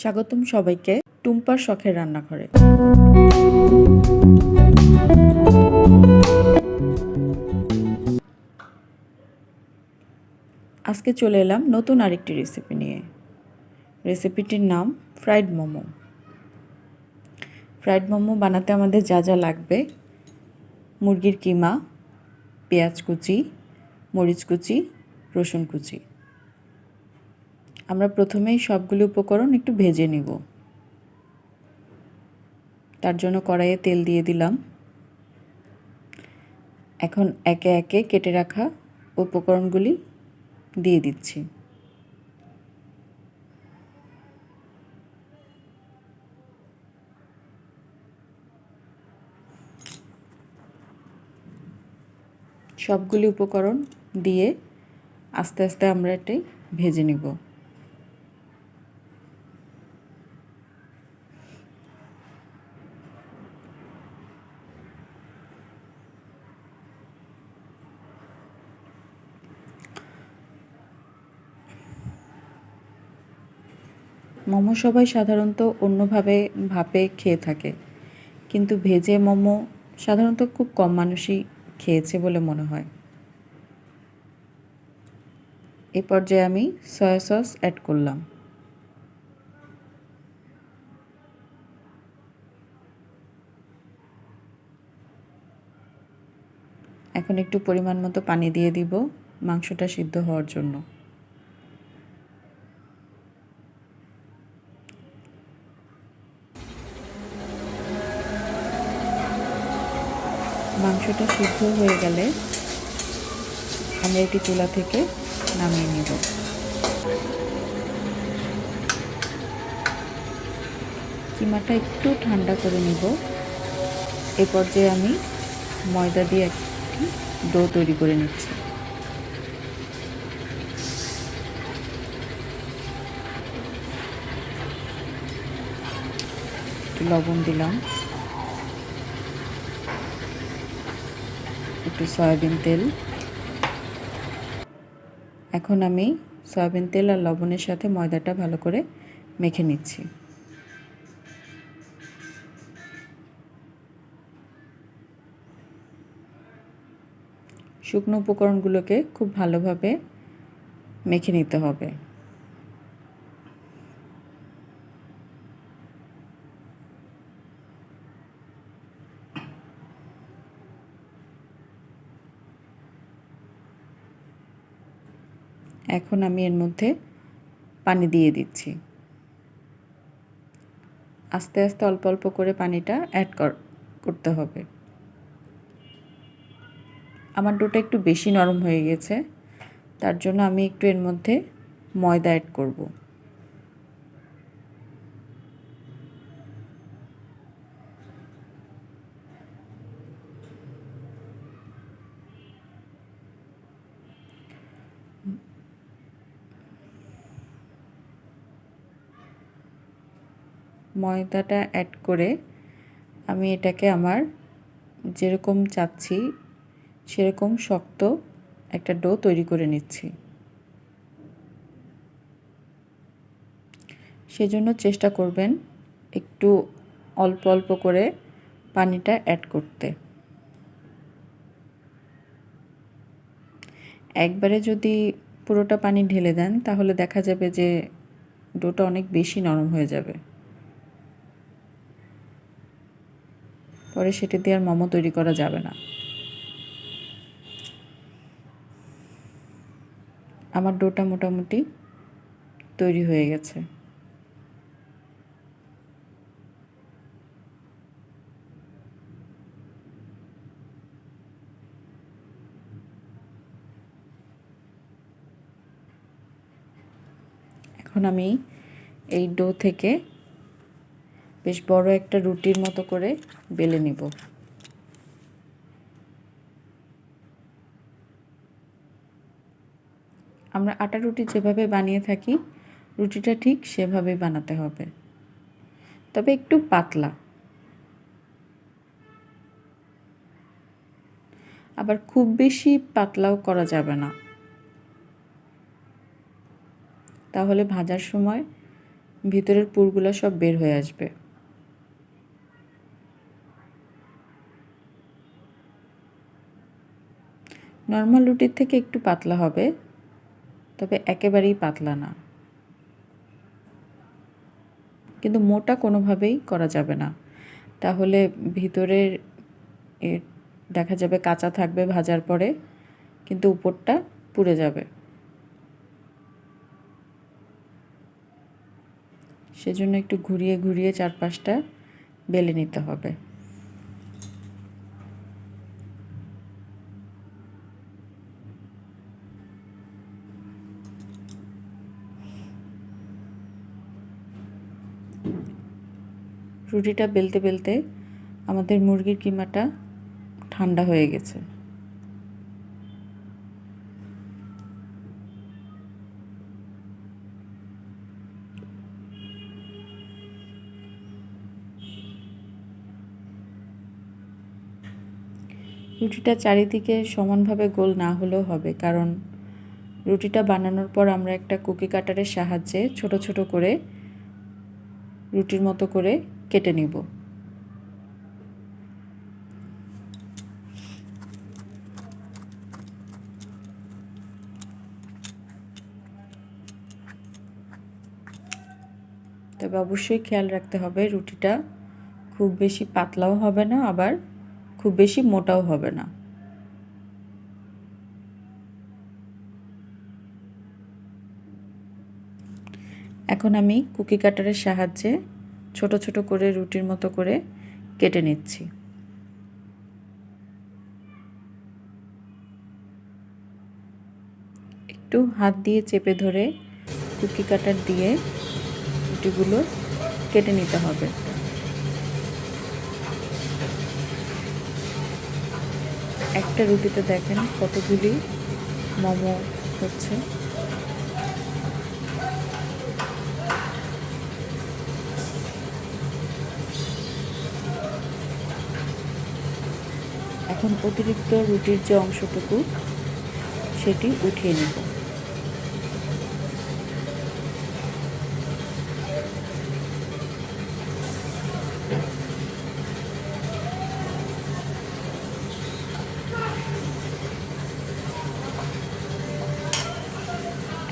স্বাগতম সবাইকে টুম্পার শখের রান্নাঘরে। আজকে চলে এলাম নতুন আরেকটি রেসিপি নিয়ে। রেসিপিটির নাম ফ্রাইড মোমো। ফ্রাইড মোমো বানাতে আমাদের যা যা লাগবে: মুরগির কিমা, পেঁয়াজ কুচি, মরিচ কুচি, রসুন কুচি। আমরা প্রথমেই সবগুলো উপকরণ একটু ভেজে নিব। তার জন্য কড়াইয়ে তেল দিয়ে দিলাম। এখন একে একে কেটে রাখা উপকরণগুলি দিয়ে দিচ্ছি। সবগুলি উপকরণ দিয়ে আস্তে আস্তে আমরা এটি ভেজে নিব। মোমো সবাই সাধারণত অন্যভাবে ভাপে খেয়ে থাকে, কিন্তু ভেজে মোমো সাধারণত খুব কম মানুষই খেয়েছে বলে মনে হয়। এই পর্যায়ে আমি সয়া সস অ্যাড করলাম। এখন একটু পরিমাণ মতো পানি দিয়ে দিব মাংসটা সিদ্ধ হওয়ার জন্য। মাংসটা সিদ্ধ হয়ে গেলে আমরা এটি চুলা থেকে নামিয়ে নেব। কিমাটা একটু ঠান্ডা করে নিব। এ পর্যায়ে আমি ময়দা দিয়ে একটি ডো তৈরি করে নিচ্ছি। একটু লবণ দিলাম, একটু সয়াবিন তেল। এখন আমি সয়াবিন তেল আর লবণের সাথে ময়দাটা ভালো করে মেখে নিচ্ছি। শুকনো উপকরণগুলোকে খুব ভালোভাবে মেখে নিতে হবে। এখন আমি এর মধ্যে পানি দিয়ে দিচ্ছি। আস্তে আস্তে অল্প অল্প করে পানিটা অ্যাড করতে হবে। আমার ডোটা একটু বেশি নরম হয়ে গেছে, তার জন্য আমি একটু এর মধ্যে ময়দা অ্যাড করব। ময়দাটা অ্যাড করে আমি এটাকে আমার যেরকম চাচ্ছি সেরকম শক্ত একটা ডো তৈরি করে নিচ্ছি। সেজন্য চেষ্টা করবেন একটু অল্প অল্প করে পানিটা অ্যাড করতে। একবারে যদি পুরোটা পানি ঢেলে দেন তাহলে দেখা যাবে যে ডোটা অনেক বেশি নরম হয়ে যাবে। পরে সেটা দিয়ে আর মোমো তৈরি করা যাবে না। আমার ডোটা মোটামুটি তৈরি হয়ে গেছে। এখন আমি এই ডো থেকে বেশ বড় একটা রুটির মতো করে বেলে নিব। আমরা আটা রুটি যেভাবে বানিয়ে থাকি রুটিটা ঠিক সেভাবেই বানাতে হবে, তবে একটু পাতলা। আবার খুব বেশি পাতলাও করা যাবে না, তাহলে ভাজার সময় ভিতরের পুরগুলো সব বের হয়ে আসবে। নর্মাল রুটির থেকে একটু পাতলা হবে, তবে একেবারেই পাতলা না। কিন্তু মোটা কোনোভাবেই করা যাবে না, তাহলে ভিতরের দেখা যাবে কাঁচা থাকবে ভাজার পরে, কিন্তু উপরটা পুড়ে যাবে। সেজন্য একটু ঘুরিয়ে ঘুরিয়ে চারপাশটা বেলে নিতে হবে। রুটিটা বেলতে বেলতে আমাদের মুরগির কিমাটা ঠান্ডা হয়ে গেছে। রুটিটা চারিদিকে সমানভাবে গোল না হলেও হবে, কারণ রুটিটা বানানোর পর আমরা একটা কুকি কাটারের সাহায্যে ছোট ছোট করে রুটির মতো করে কেটে নিব। তবে অবশ্যই খেয়াল রাখতে হবে রুটিটা খুব বেশি পাতলাও হবে না, আবার খুব বেশি মোটাও হবে না। এখন আমি কুকি কাটারের সাহায্যে ছোট ছোট করে রুটির মতো করে কেটে নিচ্ছি। একটু হাত দিয়ে চেপে ধরে কুকি কাটার দিয়ে রুটিগুলো কেটে নিতে হবে। একটা রুটিতে দেখেন কতগুলি মোমো হচ্ছে। এখন অতিরিক্ত রুটির যে অংশটুকু সেটি উঠিয়ে নেব।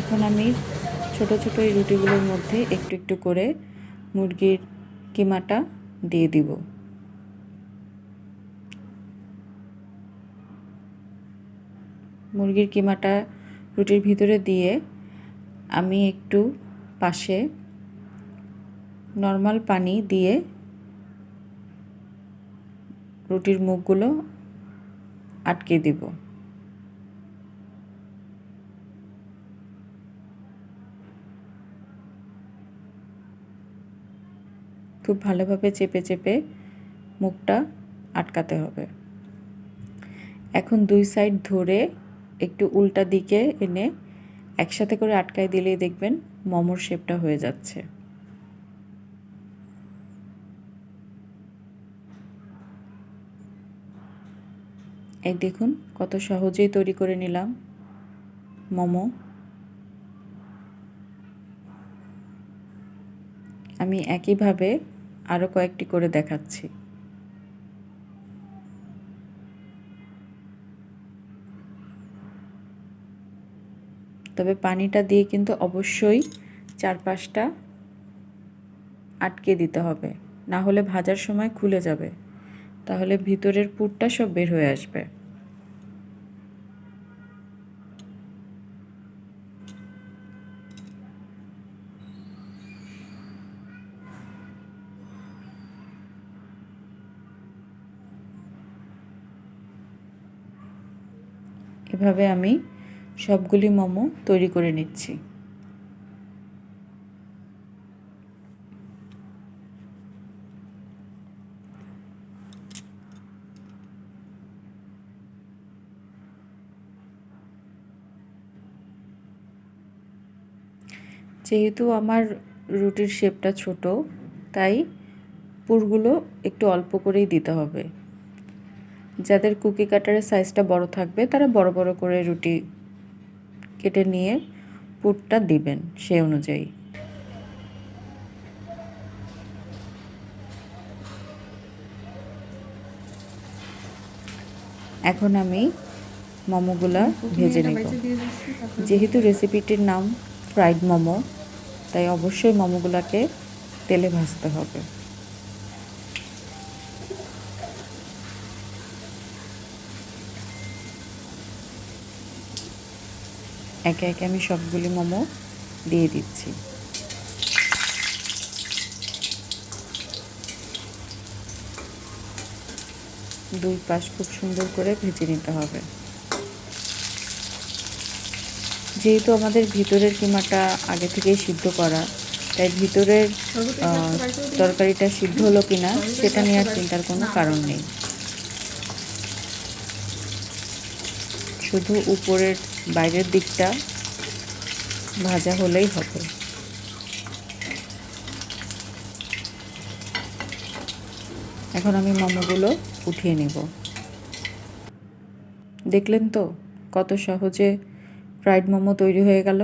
এখন আমি ছোট ছোট এই রুটিগুলোর মধ্যে একটু একটু করে মুরগির কিমাটা দিয়ে দিব। মুরগির কিমাটা রুটির ভিতরে দিয়ে আমি একটু পাশে নর্মাল পানি দিয়ে রুটির মুখগুলো আটকে দিব। খুব ভালোভাবে চেপে চেপে মুখটা আটকাতে হবে। এখন দুই সাইড ধরে একটু উল্টা দিকে এনে একসাথে করে আটকায় দিলেই দেখবেন মোমোর শেপটা হয়ে যাচ্ছে। এই দেখুন কত সহজেই তৈরি করে নিলাম মোমো। আমি একইভাবে আরও কয়েকটি করে দেখাচ্ছি। তবে পানিটা দিয়ে কিন্তু অবশ্যই চারপাশটা আটকে দিতে হবে, না হলে ভাজার সময় খুলে যাবে, তাহলে ভিতরের পুরটা সব বের হয়ে আসবে। এভাবে আমি সবগুলি মোমো তৈরি করে নিচ্ছি। যেহেতু আমার রুটির শেপটা ছোট, তাই পুরগুলো একটু অল্প করেই দিতে হবে। যাদের কুকি কাটারের সাইজটা বড় থাকবে তারা বড় বড় করে রুটি কেটে নিয়ে পুরটা দিবেন সেই অনুযায়ী। এখন আমি মোমোগুলা ভেজে নেব। যেহেতু রেসিপিটির নাম ফ্রাইড মোমো, তাই অবশ্যই মোমোগুলাকে তেলে ভাজতে হবে। একে একে আমি সবগুলি মোমো দিয়ে দিচ্ছি। দুই পাশ খুব সুন্দর করে ভেজে নিতে হবে। যেহেতু আমাদের ভিতরের কিমাটা আগে থেকেই সিদ্ধ করা, তাই ভিতরের তরকারিটা সিদ্ধ হলো কিনা সেটা নিয়ে আর চিন্তার কোনো কারণ নেই। শুধু উপরের বাইরের দিকটা ভাজা হলেই হবে। এখন আমি মোমোগুলো উঠিয়ে নেব। দেখলেন তো কত সহজে ফ্রাইড মোমো তৈরি হয়ে গেল।